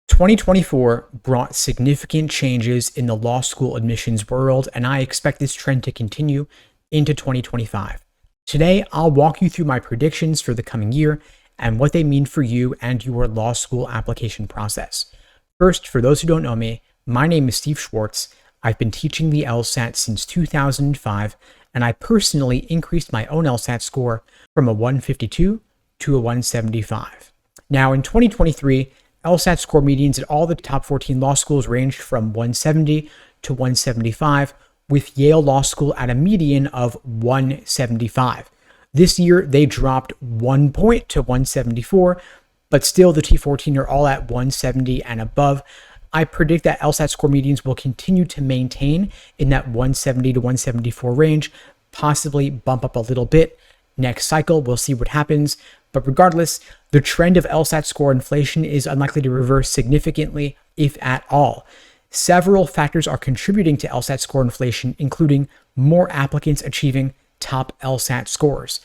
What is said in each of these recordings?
2024 brought significant changes in the law school admissions world, and I expect this trend to continue into 2025. Today, I'll walk you through my predictions for the coming year and what they mean for you and your law school application process. First, for those who don't know me, my name is Steve Schwartz. I've been teaching the LSAT since 2005, and I personally increased my own LSAT score from a 152 to a 175. Now, in 2023, LSAT score medians at all the top 14 law schools ranged from 170 to 175, with Yale Law School at a median of 175. This year, they dropped 1 point to 174, but still the T14 are all at 170 and above. I predict that LSAT score medians will continue to maintain in that 170 to 174 range, possibly bump up a little bit. Next cycle, we'll see what happens. But regardless, the trend of LSAT score inflation is unlikely to reverse significantly, if at all. Several factors are contributing to LSAT score inflation, including more applicants achieving top LSAT scores.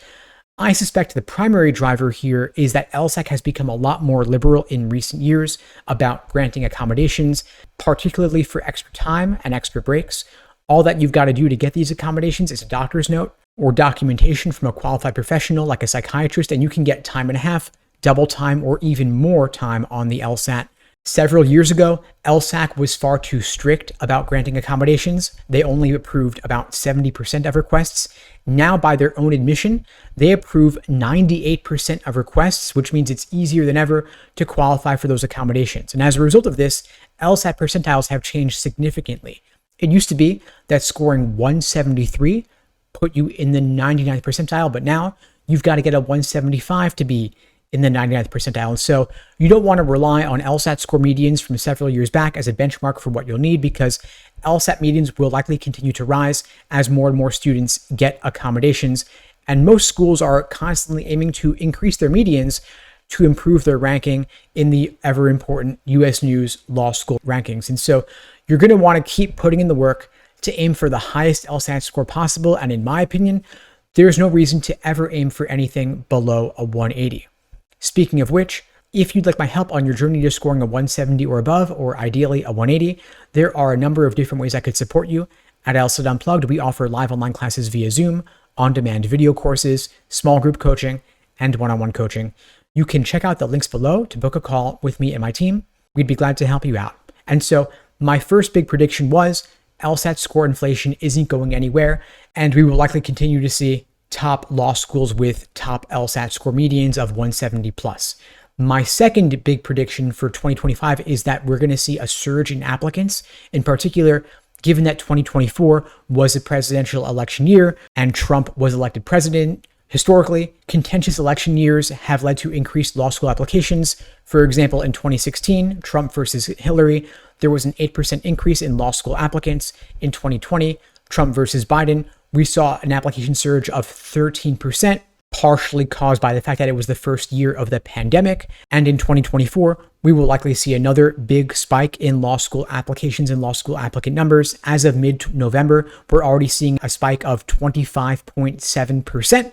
I suspect the primary driver here is that LSAC has become a lot more liberal in recent years about granting accommodations, particularly for extra time and extra breaks. All that you've got to do to get these accommodations is a doctor's note or documentation from a qualified professional like a psychiatrist, and you can get time and a half, double time, or even more time on the LSAT. Several years ago, LSAC was far too strict about granting accommodations. They only approved about 70% of requests. Now, by their own admission, they approve 98% of requests, which means it's easier than ever to qualify for those accommodations. And as a result of this, LSAT percentiles have changed significantly. It used to be that scoring 173 put you in the 99th percentile, but now you've got to get a 175 to be in the 99th percentile. And so you don't want to rely on LSAT score medians from several years back as a benchmark for what you'll need, because LSAT medians will likely continue to rise as more and more students get accommodations. And most schools are constantly aiming to increase their medians to improve their ranking in the ever important US News Law School rankings. And so you're going to want to keep putting in the work to aim for the highest LSAT score possible. And in my opinion, there's no reason to ever aim for anything below a 180. Speaking of which, if you'd like my help on your journey to scoring a 170 or above, or ideally a 180, there are a number of different ways I could support you. At LSAT Unplugged, we offer live online classes via Zoom, on-demand video courses, small group coaching, and one-on-one coaching. You can check out the links below to book a call with me and my team. We'd be glad to help you out. And so my first big prediction was LSAT score inflation isn't going anywhere, and we will likely continue to see top law schools with top LSAT score medians of 170 plus. My second big prediction for 2025 is that we're going to see a surge in applicants, in particular, given that 2024 was a presidential election year and Trump was elected president. Historically, contentious election years have led to increased law school applications. For example, in 2016, Trump versus Hillary, there was an 8% increase in law school applicants. In 2020, Trump versus Biden, we saw an application surge of 13%, partially caused by the fact that it was the first year of the pandemic. And in 2024, we will likely see another big spike in law school applications and law school applicant numbers. As of mid-November, we're already seeing a spike of 25.7%.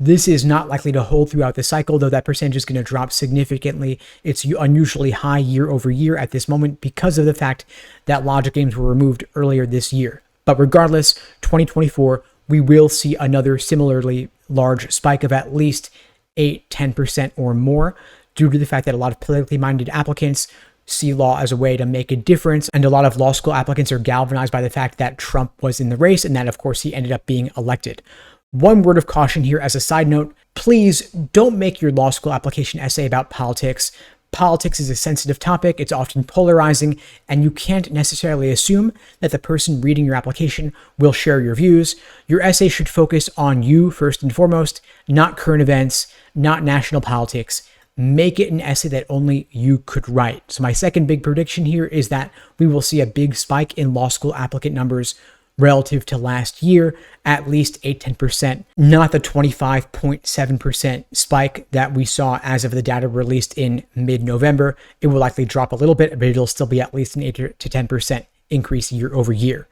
This is not likely to hold throughout the cycle, though that percentage is going to drop significantly. It's unusually high year over year at this moment because of the fact that logic games were removed earlier this year. But regardless, 2024, we will see another similarly large spike of at least 8-10% or more, due to the fact that a lot of politically minded applicants see law as a way to make a difference. And a lot of law school applicants are galvanized by the fact that Trump was in the race and that, of course, he ended up being elected. One word of caution here as a side note, please don't make your law school application essay about politics. Politics is a sensitive topic, it's often polarizing, and you can't necessarily assume that the person reading your application will share your views. Your essay should focus on you first and foremost, not current events, not national politics. Make it an essay that only you could write. So my second big prediction here is that we will see a big spike in law school applicant numbers relative to last year, at least 8-10%, not the 25.7% spike that we saw as of the data released in mid-November. It will likely drop a little bit, but it'll still be at least an 8 to 10% increase year over year.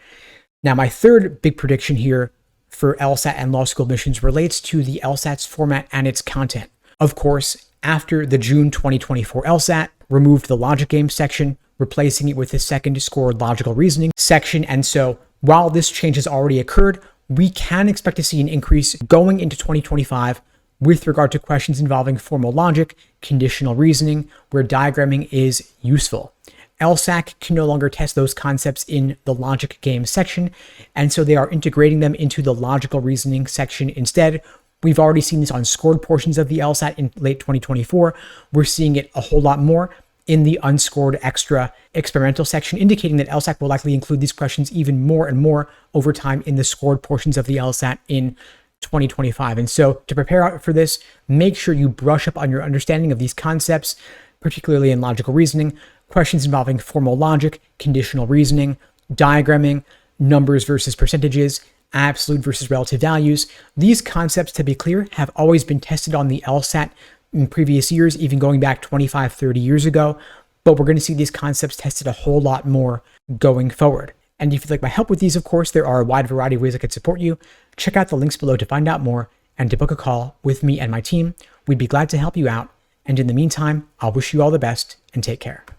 Now, my third big prediction here for LSAT and law school admissions relates to the LSAT's format and its content. Of course, after the June 2024 LSAT, removed the logic game section, replacing it with the second scored logical reasoning section. And so while this change has already occurred, we can expect to see an increase going into 2025 with regard to questions involving formal logic, conditional reasoning, where diagramming is useful. LSAT can no longer test those concepts in the logic game section, and so they are integrating them into the logical reasoning section instead. We've already seen this on scored portions of the LSAT in late 2024. We're seeing it a whole lot more in the unscored extra experimental section, indicating that LSAT will likely include these questions even more and more over time in the scored portions of the LSAT in 2025. And so to prepare for this, make sure you brush up on your understanding of these concepts, particularly in logical reasoning, questions involving formal logic, conditional reasoning, diagramming, numbers versus percentages, absolute versus relative values. These concepts, to be clear, have always been tested on the LSAT in previous years, even going back 25, 30 years ago, but we're going to see these concepts tested a whole lot more going forward. And if you'd like my help with these, of course, there are a wide variety of ways I could support you. Check out the links below to find out more and to book a call with me and my team. We'd be glad to help you out. And in the meantime, I'll wish you all the best and take care.